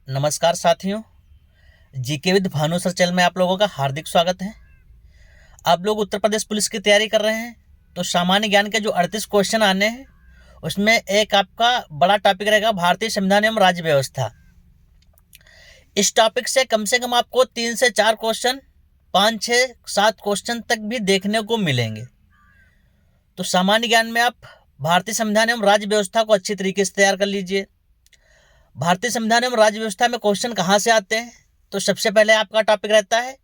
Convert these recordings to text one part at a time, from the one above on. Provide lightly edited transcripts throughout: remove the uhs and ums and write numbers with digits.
नमस्कार साथियों, GK with Bhanu sir channel में आप लोगों का हार्दिक स्वागत है। आप लोग उत्तर प्रदेश पुलिस की तैयारी कर रहे हैं तो सामान्य ज्ञान के जो 38 क्वेश्चन आने हैं उसमें एक आपका बड़ा टॉपिक रहेगा भारतीय संविधान एवं राज्य व्यवस्था। इस टॉपिक से कम आपको 3 से 4 क्वेश्चन, 5, 6, 7 क्वेश्चन तक भी देखने को मिलेंगे। तो सामान्य ज्ञान में आप भारतीय संविधान एवं राज्य व्यवस्था को अच्छी तरीके से तैयार कर लीजिए। भारतीय संविधान एवं राज्य व्यवस्था में क्वेश्चन कहाँ से आते हैं, तो सबसे पहले आपका टॉपिक रहता है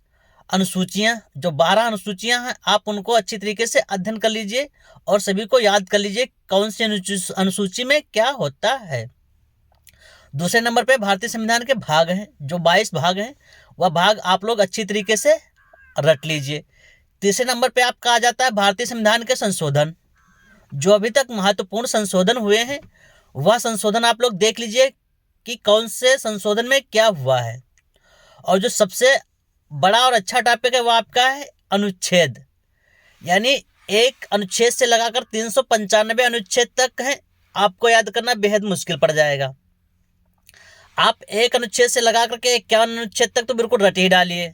अनुसूचियाँ। जो 12 अनुसूचियाँ हैं आप उनको अच्छी तरीके से अध्ययन कर लीजिए और सभी को याद कर लीजिए कौन सी अनुसूची में क्या होता है। दूसरे नंबर पे भारतीय संविधान के भाग हैं, जो 22 भाग हैं, वह भाग आप लोग अच्छी तरीके से रट लीजिए। तीसरे नंबर पे आपका आ जाता है भारतीय संविधान के संशोधन। जो अभी तक महत्वपूर्ण संशोधन हुए हैं वह संशोधन आप लोग देख लीजिए कि कौन से संशोधन में क्या हुआ है। और जो सबसे बड़ा और अच्छा टॉपिक है वो आपका है अनुच्छेद, यानी एक अनुच्छेद से लगाकर 395 अनुच्छेद तक है, आपको याद करना बेहद मुश्किल पड़ जाएगा। आप एक अनुच्छेद से लगा करके 51 अनुच्छेद तक तो बिल्कुल रट ही डालिए,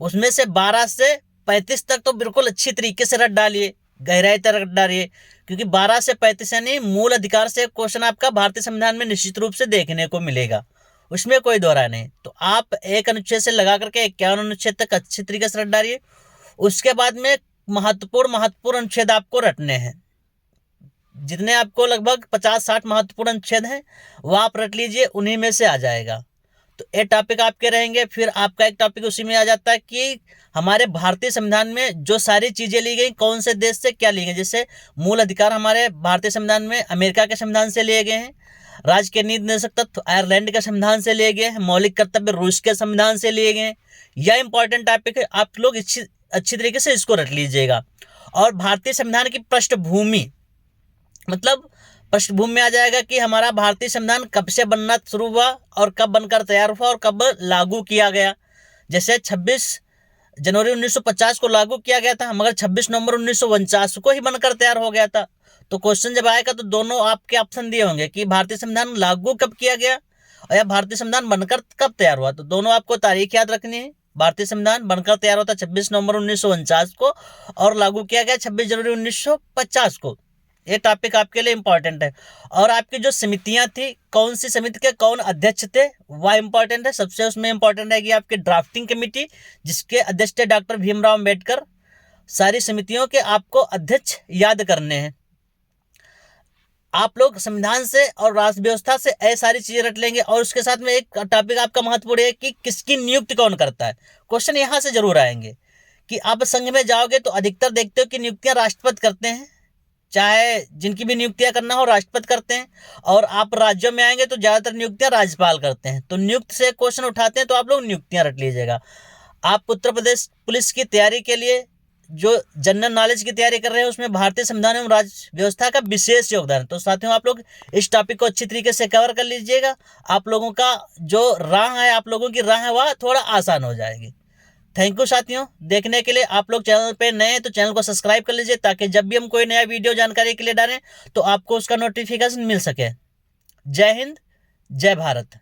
उसमें से 12 से 35 तक तो बिल्कुल अच्छी तरीके से रट डालिए, गहराई तक रट डालिए, क्योंकि 12 से 35 यानी मूल अधिकार से क्वेश्चन आपका भारतीय संविधान में निश्चित रूप से देखने को मिलेगा, उसमें कोई दो राय नहीं। तो आप एक अनुच्छेद से लगा करके 51 अनुच्छेद तक अच्छी तरीके से रट डालिए। उसके बाद में महत्वपूर्ण अनुच्छेद आपको रटने हैं। जितने आपको लगभग 50-60 महत्वपूर्ण अनुच्छेद हैं वो आप रट लीजिए, उन्हीं में से आ जाएगा। तो ये टॉपिक आपके रहेंगे। फिर आपका एक टॉपिक उसी में आ जाता है कि हमारे भारतीय संविधान में जो सारी चीज़ें ली गई कौन से देश से क्या ली गई। जैसे मूल अधिकार हमारे भारतीय संविधान में अमेरिका के संविधान से लिए गए हैं, राज्य के नीति निदेशक तत्व आयरलैंड के संविधान से लिए गए हैं, मौलिक कर्तव्य रूस के संविधान से लिए गए हैं। यह इंपॉर्टेंट टॉपिक है, आप लोग अच्छी तरीके से इसको रट लीजिएगा। और भारतीय संविधान की पृष्ठभूमि, मतलब पृष्ठभूमि में आ जाएगा कि हमारा भारतीय संविधान कब से बनना शुरू हुआ और कब बनकर तैयार हुआ और कब लागू किया गया। जैसे 26 जनवरी 1950 को लागू किया गया था, मगर 26 नवंबर 1949 को ही बनकर तैयार हो गया था। तो क्वेश्चन जब आएगा तो दोनों आपके ऑप्शन दिए होंगे कि भारतीय संविधान लागू कब किया गया और या भारतीय संविधान बनकर कब तैयार हुआ। तो दोनों आपको तारीख याद रखनी है। भारतीय संविधान बनकर तैयार होता 26 नवंबर 1949 को और लागू किया गया 26 जनवरी 1950 को। ये टॉपिक आपके लिए इंपॉर्टेंट है। और आपकी जो समितियां थी, कौन सी समिति के कौन अध्यक्ष थे, वह इंपॉर्टेंट है। सबसे उसमें इंपॉर्टेंट है कि आपकी ड्राफ्टिंग कमेटी, जिसके अध्यक्ष थे डॉक्टर भीमराव अम्बेडकर। सारी समितियों के आपको अध्यक्ष याद करने हैं। आप लोग संविधान से और राष्ट्र व्यवस्था से ऐसी सारी चीजें रट लेंगे। और उसके साथ में एक टॉपिक आपका महत्वपूर्ण है कि किसकी नियुक्ति कौन करता है। क्वेश्चन यहाँ से जरूर आएंगे कि आप संघ में जाओगे तो अधिकतर देखते हो कि नियुक्तियां राष्ट्रपति करते हैं, चाहे जिनकी भी नियुक्तियां करना हो राष्ट्रपति करते हैं। और आप राज्यों में आएंगे तो ज्यादातर नियुक्तियां राज्यपाल करते हैं। तो नियुक्त से क्वेश्चन उठाते हैं तो आप लोग नियुक्तियां रट लीजिएगा। आप उत्तर प्रदेश पुलिस की तैयारी के लिए जो जनरल नॉलेज की तैयारी कर रहे हैं उसमें भारतीय संविधान एवं राज्य व्यवस्था का विशेष योगदान है। तो साथियों, आप लोग इस टॉपिक को अच्छी तरीके से कवर कर लीजिएगा। आप लोगों का जो राह है, आप लोगों की राह है, वह थोड़ा आसान हो जाएगी। थैंक यू साथियों, देखने के लिए। आप लोग चैनल पे नए हैं तो चैनल को सब्सक्राइब कर लीजिए, ताकि जब भी हम कोई नया वीडियो जानकारी के लिए डालें तो आपको उसका नोटिफिकेशन मिल सके। जय हिंद, जय भारत।